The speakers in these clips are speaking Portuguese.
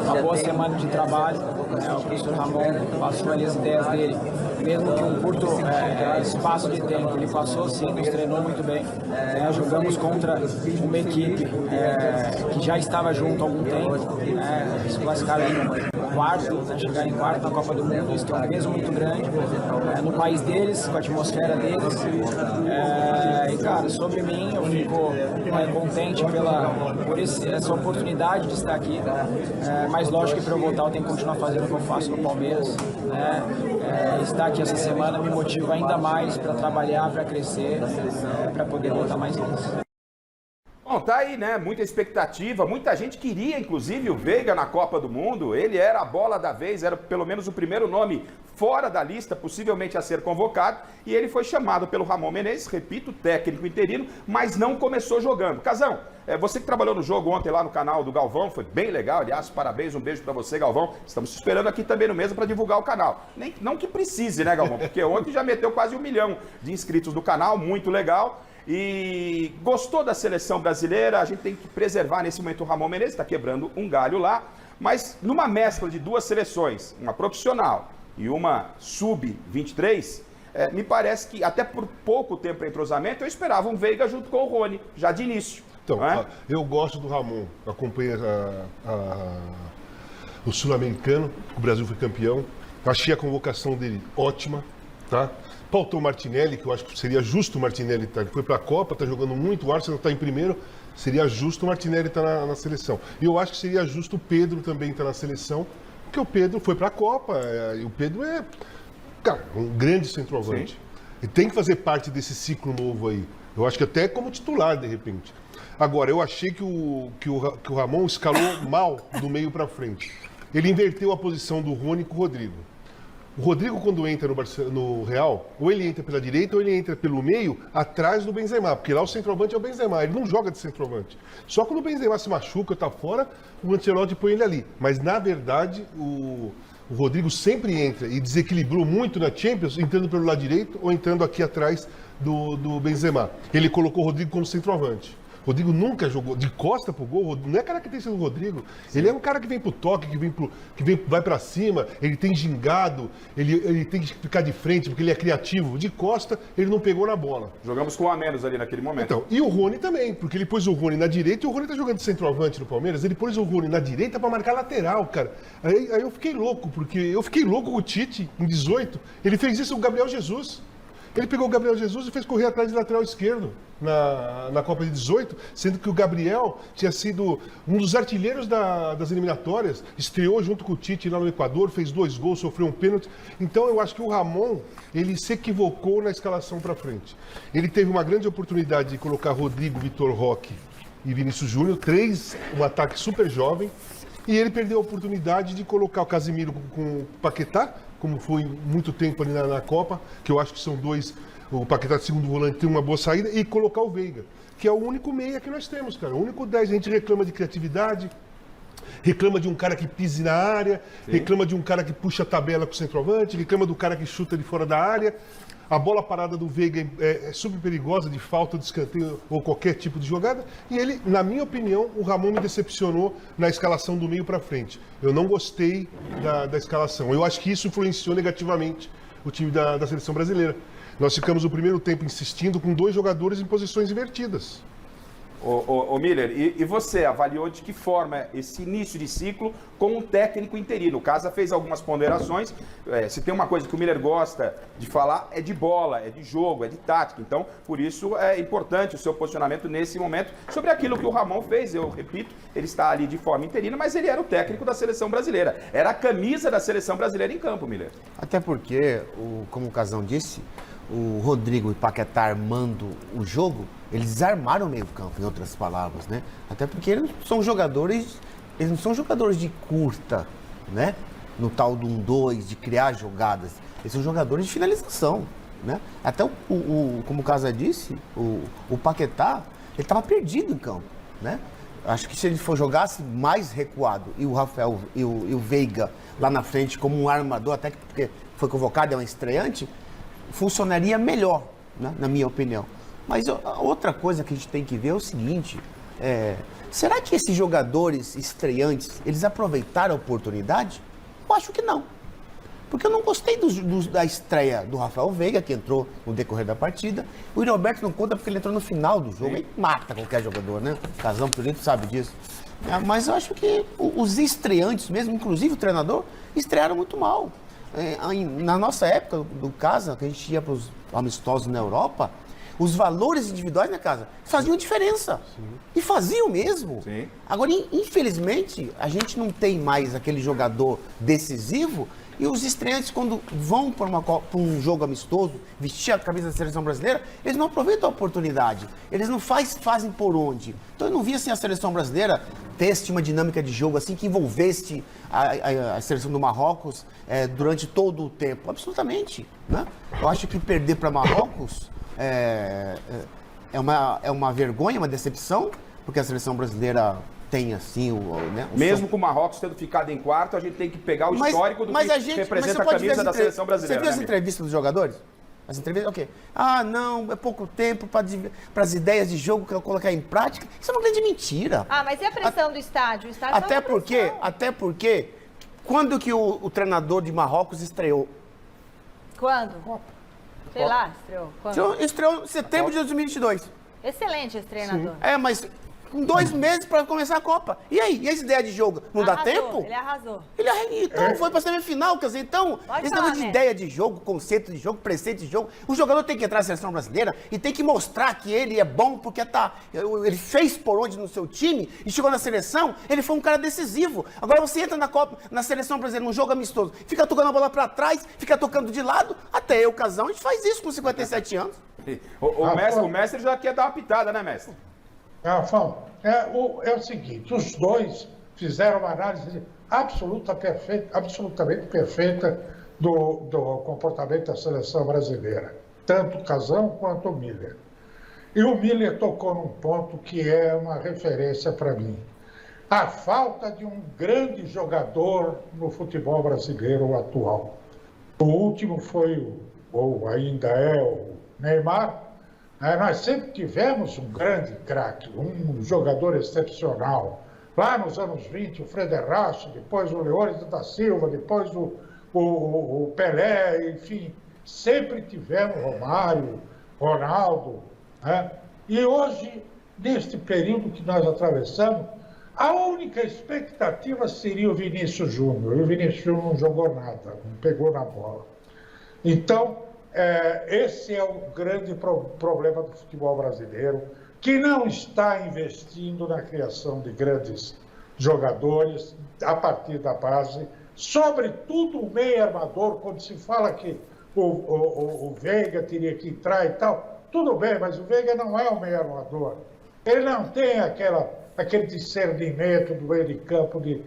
uma boa semana de trabalho. O professor Ramon passou ali as ideias dele, mesmo que um curto espaço de tempo, ele passou sim, nos treinou muito bem. Jogamos contra uma equipe que já estava junto há algum tempo, se classificaram em quarto, chegar em quarto na Copa do Mundo, isso tem um peso muito grande no país deles, com a atmosfera deles. E cara, sobre mim, eu fico contente por essa oportunidade de estar aqui, mas lógico que para eu voltar eu tenho que continuar fazendo o que eu faço no Palmeiras. Estar aqui essa semana me motiva ainda mais para trabalhar, para crescer, para poder voltar mais vezes. Bom, tá aí, né? Muita expectativa, muita gente queria, inclusive, o Veiga na Copa do Mundo. Ele era a bola da vez, era pelo menos o primeiro nome fora da lista, possivelmente a ser convocado, e ele foi chamado pelo Ramon Menezes, repito, técnico interino, mas não começou jogando. Casão, você que trabalhou no jogo ontem lá no canal do Galvão, foi bem legal, aliás, parabéns, um beijo pra você, Galvão. Estamos te esperando aqui também no mesmo para divulgar o canal. Não que precise, né, Galvão? Porque ontem já meteu quase 1 milhão de inscritos no canal, muito legal. E gostou da seleção brasileira, a gente tem que preservar nesse momento o Ramon Menezes, está quebrando um galho lá, mas numa mescla de duas seleções, uma profissional e uma sub-23, me parece que até por pouco tempo de entrosamento eu esperava um Veiga junto com o Rony, já de início. Então, eu gosto do Ramon, acompanhei o Sul-Americano, o Brasil foi campeão, achei a convocação dele ótima, tá? Faltou o Martinelli, que eu acho que seria justo o Martinelli estar. Ele foi para a Copa, está jogando muito, o Arsenal está em primeiro, seria justo o Martinelli estar na seleção. E eu acho que seria justo o Pedro também estar na seleção, porque o Pedro foi para a Copa, e o Pedro é, cara, um grande centroavante. Sim. E tem que fazer parte desse ciclo novo aí. Eu acho que até como titular, de repente. Agora, eu achei que o Ramon escalou mal do meio para frente. Ele inverteu a posição do Rony com o Rodrigo. O Rodrigo, quando entra no Real, ou ele entra pela direita ou ele entra pelo meio, atrás do Benzema, porque lá o centroavante é o Benzema, ele não joga de centroavante. Só quando o Benzema se machuca, está fora, o Ancelotti põe ele ali. Mas, na verdade, o Rodrigo sempre entra e desequilibrou muito na Champions, entrando pelo lado direito ou entrando aqui atrás do Benzema. Ele colocou o Rodrigo como centroavante. Rodrigo nunca jogou de costa pro gol, não é característica do Rodrigo. Sim. Ele é um cara que vem pro toque, vai para cima, ele tem gingado, ele tem que ficar de frente, porque ele é criativo. De costa, ele não pegou na bola. Jogamos com um a menos ali naquele momento. Então, e o Rony também, porque ele pôs o Rony na direita e o Rony tá jogando de centroavante no Palmeiras, ele pôs o Rony na direita para marcar lateral, cara. Aí eu fiquei louco, porque eu fiquei louco com o Tite, em 18, ele fez isso com o Gabriel Jesus. Ele pegou o Gabriel Jesus e fez correr atrás de lateral esquerdo na Copa de 18, sendo que o Gabriel tinha sido um dos artilheiros das eliminatórias, estreou junto com o Tite lá no Equador, fez 2 gols, sofreu um pênalti. Então eu acho que o Ramon, ele se equivocou na escalação para frente. Ele teve uma grande oportunidade de colocar Rodrigo, Vitor Roque e Vinícius Júnior, um ataque super jovem, e ele perdeu a oportunidade de colocar o Casemiro com o Paquetá, como foi muito tempo ali na Copa, que eu acho que são dois, o Paquetá de segundo volante tem uma boa saída, e colocar o Veiga, que é o único meia que nós temos, cara. O único 10, a gente reclama de criatividade, reclama de um cara que pise na área, sim, reclama de um cara que puxa a tabela com o centroavante, reclama do cara que chuta de fora da área. A bola parada do Veiga é super perigosa, de falta de escanteio ou qualquer tipo de jogada. E ele, na minha opinião, o Ramon me decepcionou na escalação do meio para frente. Eu não gostei da escalação. Eu acho que isso influenciou negativamente o time da seleção brasileira. Nós ficamos o primeiro tempo insistindo com 2 jogadores em posições invertidas. Ô Miller, e você avaliou de que forma esse início de ciclo com um técnico interino? O Casa fez algumas ponderações. Se tem uma coisa que o Miller gosta de falar, é de bola, é de jogo, é de tática. Então, por isso é importante o seu posicionamento nesse momento sobre aquilo que o Ramon fez. Eu repito, ele está ali de forma interina, mas ele era o técnico da seleção brasileira. Era a camisa da seleção brasileira em campo, Miller. Até porque, como o Casão disse, o Rodrigo e Paquetá armando o jogo, eles desarmaram o meio-campo, em outras palavras, né? Até porque eles não são jogadores de curta, né? No tal do 1-2, de criar jogadas. Eles são jogadores de finalização, né? Até como o Casa disse, o Paquetá, ele estava perdido em campo, né? Acho que se ele jogasse mais recuado e o Rafael e o Veiga lá na frente como um armador, até porque foi convocado, é um estreante, funcionaria melhor, né? Na minha opinião. Mas a outra coisa que a gente tem que ver é o seguinte, Será que esses jogadores estreantes, eles aproveitaram a oportunidade? Eu acho que não. Porque eu não gostei da estreia do Rafael Veiga, que entrou no decorrer da partida. O Yuri Alberto não conta porque ele entrou no final do jogo. Ele mata qualquer jogador, né? O Casão, por exemplo, sabe disso. Mas eu acho que os estreantes mesmo, inclusive o treinador, estrearam muito mal. Na nossa época do Casa, que a gente ia para os amistosos na Europa, os valores individuais na casa faziam diferença. Sim. E faziam mesmo. Sim. Agora, infelizmente, a gente não tem mais aquele jogador decisivo. E os estreantes, quando vão para um jogo amistoso, vestir a camisa da seleção brasileira, eles não aproveitam a oportunidade. Eles não fazem por onde. Então eu não vi assim, a seleção brasileira ter uma dinâmica de jogo assim que envolvesse a seleção do Marrocos durante todo o tempo. Absolutamente. Né? Eu acho que perder para Marrocos é uma vergonha, uma decepção, porque a seleção brasileira tem assim mesmo com o Marrocos tendo ficado em quarto, a gente tem que pegar o histórico do que representa a camisa da seleção brasileira. Você viu as entrevistas dos jogadores? As entrevistas, ok. Não, é pouco tempo para as ideias de jogo que eu colocar em prática. Isso é uma grande mentira. Mas e a pressão do estádio? O estádio até porque, quando que o treinador de Marrocos estreou? Quando? Sei lá, estreou. Quando? Estreou em setembro de 2022. Excelente esse treinador. Mas com 2 meses para começar a Copa. E aí? E essa ideia de jogo? Não dá tempo? Ele arrasou. Então foi para a semifinal, quer dizer, então, esse negócio de ideia de jogo, conceito de jogo, preceito de jogo, o jogador tem que entrar na seleção brasileira e tem que mostrar que ele é bom porque ele fez por onde no seu time e chegou na seleção, ele foi um cara decisivo. Agora você entra na Copa, na seleção brasileira, num jogo amistoso, fica tocando a bola para trás, fica tocando de lado, até eu, Casão, a gente faz isso com 57 anos. O mestre já quer dar uma pitada, né, mestre? Rafael, é o seguinte, os dois fizeram uma análise absolutamente perfeita do comportamento da seleção brasileira, tanto o Casão quanto o Miller. E o Miller tocou num ponto que é uma referência para mim. A falta de um grande jogador no futebol brasileiro atual. O último foi, ou ainda é, o Neymar. Nós sempre tivemos um grande craque, um jogador excepcional. Lá nos anos 20, o Frederich, depois o Leônidas da Silva, depois o Pelé, enfim. Sempre tivemos Romário, Ronaldo. Né? E hoje, neste período que nós atravessamos, a única expectativa seria o Vinícius Júnior. E o Vinícius Júnior não jogou nada, não pegou na bola. Então, esse é o grande problema do futebol brasileiro, que não está investindo na criação de grandes jogadores a partir da base, sobretudo o meio armador, quando se fala que o Veiga teria que entrar e tal, tudo bem, mas o Veiga não é o meio armador. Ele não tem aquele discernimento do meio de campo de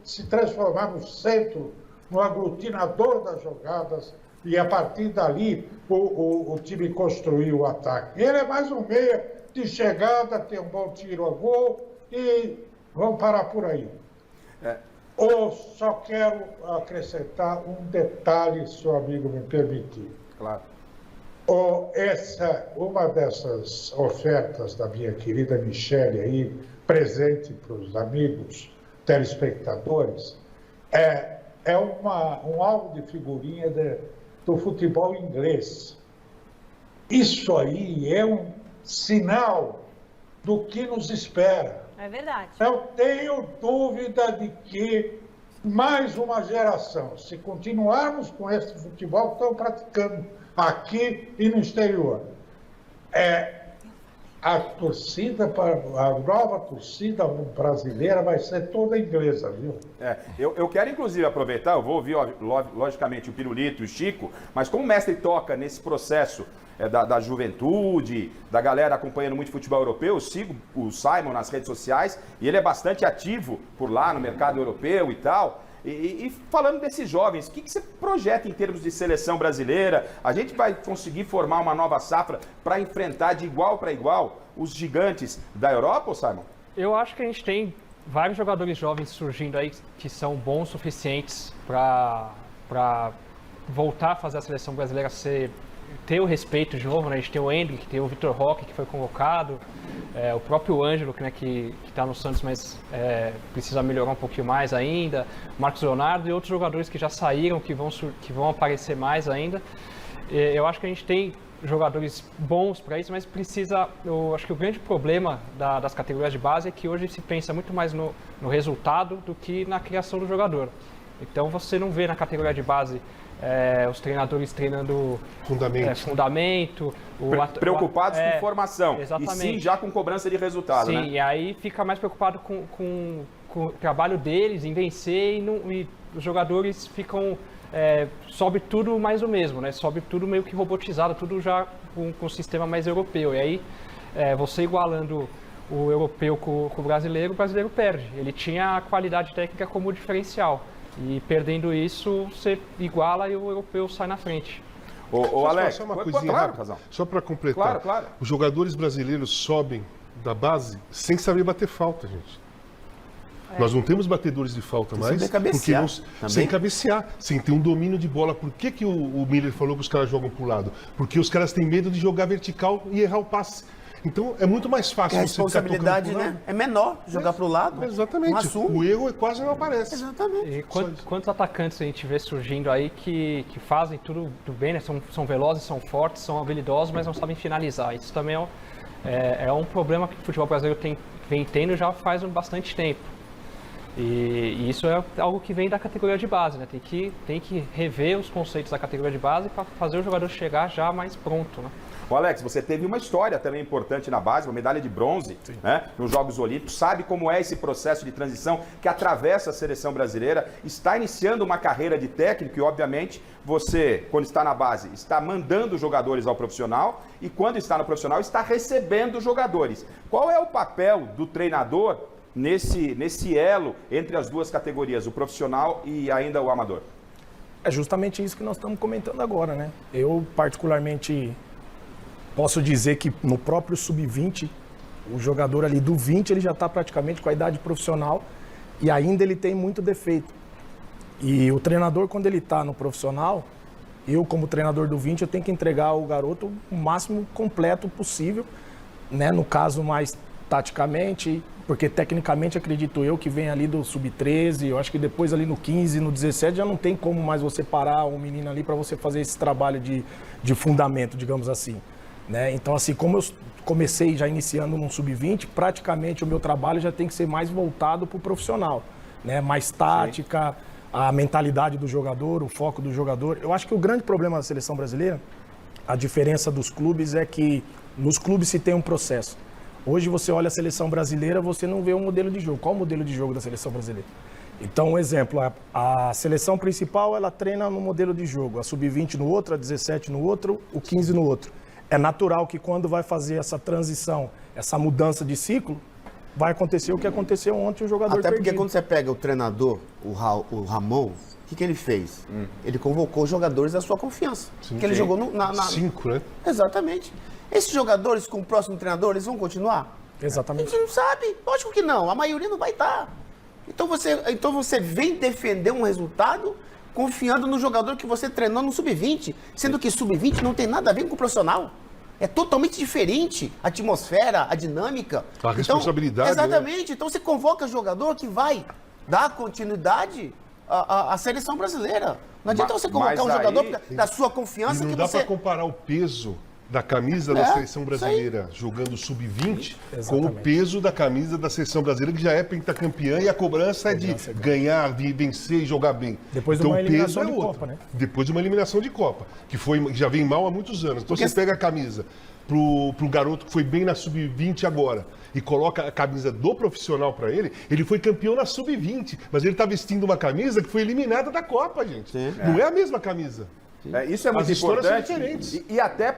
se transformar no centro, no aglutinador das jogadas, e a partir dali o time construiu o ataque. Ele é mais um meia de chegada, tem um bom tiro a gol e vamos parar por aí. Ou só quero acrescentar um detalhe, se o amigo me permitir. Claro. Uma dessas ofertas da minha querida Michele aí, presente para os amigos telespectadores, é um álbum de figurinha do futebol inglês. Isso aí é um sinal do que nos espera. É verdade. Não tenho dúvida de que mais uma geração, se continuarmos com esse futebol que estão praticando aqui e no exterior, a nova torcida brasileira vai ser toda inglesa, viu? Eu quero, inclusive, aproveitar, eu vou ouvir, logicamente, o Pirulito e o Chico, mas como o mestre toca nesse processo da juventude, da galera acompanhando muito futebol europeu, eu sigo o Simon nas redes sociais e ele é bastante ativo por lá no mercado europeu e tal. E falando desses jovens, o que você projeta em termos de seleção brasileira? A gente vai conseguir formar uma nova safra para enfrentar de igual para igual os gigantes da Europa, ou Simon? Eu acho que a gente tem vários jogadores jovens surgindo aí que são bons o suficientes para voltar a fazer a seleção brasileira ser ter o respeito de novo, né? A gente tem o Endrick, tem o Vitor Roque, que foi convocado, o próprio Ângelo, né, que está no Santos, mas precisa melhorar um pouquinho mais ainda, Marcos Leonardo e outros jogadores que já saíram, que vão aparecer mais ainda. Eu acho que a gente tem jogadores bons para isso, mas eu acho que o grande problema das categorias de base é que hoje se pensa muito mais no resultado do que na criação do jogador. Então você não vê na categoria de base os treinadores treinando fundamento. Preocupados com formação. Exatamente. E sim já com cobrança de resultado, sim, né? E aí fica mais preocupado com o trabalho deles, em vencer, e os jogadores ficam... sobe tudo mais o mesmo, né? Sobe tudo meio que robotizado, tudo já com um sistema mais europeu. E aí, você igualando o europeu com o brasileiro perde. Ele tinha a qualidade técnica como diferencial. E perdendo isso, você iguala e o europeu sai na frente. Ô Alex, só uma coisinha claro, rápida, só para completar. Claro, claro. Os jogadores brasileiros sobem da base sem saber bater falta, gente. Nós não temos batedores de falta mais, sem cabecear, sem ter um domínio de bola. Por que o Miller falou que os caras jogam pro lado? Porque os caras têm medo de jogar vertical e errar o passe. Então é muito mais fácil a responsabilidade, né? É menor jogar pro lado. Exatamente. O erro quase não aparece. Exatamente. E quantos atacantes a gente vê surgindo aí que fazem tudo bem, né? São velozes, são fortes, são habilidosos, mas não sabem finalizar. Isso também é um problema que o futebol brasileiro vem tendo já faz bastante tempo. E isso é algo que vem da categoria de base, né? Tem que rever os conceitos da categoria de base para fazer o jogador chegar já mais pronto, né? Ô Alex, você teve uma história também importante na base, uma medalha de bronze, né, nos Jogos Olímpicos. Sabe como é esse processo de transição que atravessa a seleção brasileira? Está iniciando uma carreira de técnico e, obviamente, você, quando está na base, está mandando jogadores ao profissional e, quando está no profissional, está recebendo jogadores. Qual é o papel do treinador nesse elo entre as duas categorias, o profissional e ainda o amador? É justamente isso que nós estamos comentando agora, né? Eu, particularmente, posso dizer que no próprio sub-20, o jogador ali do 20, ele já está praticamente com a idade profissional e ainda ele tem muito defeito. E o treinador, quando ele está no profissional, eu, como treinador do 20, eu tenho que entregar ao garoto o máximo completo possível, né? No caso, mais taticamente, porque tecnicamente acredito eu que vem ali do sub-13, eu acho que depois ali no 15, no 17 já não tem como mais você parar um menino ali para você fazer esse trabalho de fundamento, digamos assim, né? Então assim, como eu comecei já iniciando no sub-20, praticamente o meu trabalho já tem que ser mais voltado para o profissional, né? Mais tática, a mentalidade do jogador, o foco do jogador. Eu acho que o grande problema da seleção brasileira, a diferença dos clubes é que nos clubes se tem um processo. Hoje você olha a seleção brasileira, você não vê um modelo de jogo. Qual o modelo de jogo da seleção brasileira? Então, um exemplo, a seleção principal, ela treina no modelo de jogo. A sub-20 no outro, a 17 no outro, o 15 no outro. É natural que quando vai fazer essa transição, essa mudança de ciclo, vai acontecer o que aconteceu ontem, o jogador Até porque perdido. quando você pega o treinador, o Ramon, o que ele fez? Ele convocou jogadores da sua confiança. Que ele jogou na... 5, né? Exatamente. Esses jogadores com o próximo treinador, eles vão continuar? Exatamente. A gente não sabe. Lógico que não. A maioria não vai estar. Então você vem defender um resultado confiando no jogador que você treinou no sub-20, sendo que sub-20 não tem nada a ver com o profissional. É totalmente diferente a atmosfera, a dinâmica. A responsabilidade. Exatamente. Então você convoca jogador que vai dar continuidade à seleção brasileira. Não adianta você convocar um jogador da sua confiança e não que dá você... para comparar o peso da camisa da seleção brasileira jogando sub-20 com o peso da camisa da seleção brasileira que já é pentacampeã e a cobrança é de ganhar, de vencer e jogar bem. Depois de uma eliminação de Copa, né? Depois de uma eliminação de Copa, que já vem mal há muitos anos. Então você pega a camisa pro garoto que foi bem na sub-20 agora e coloca a camisa do profissional para ele foi campeão na sub-20, mas ele tá vestindo uma camisa que foi eliminada da Copa, gente. Não é a mesma camisa. Isso é muito As histórias são importante diferentes. E até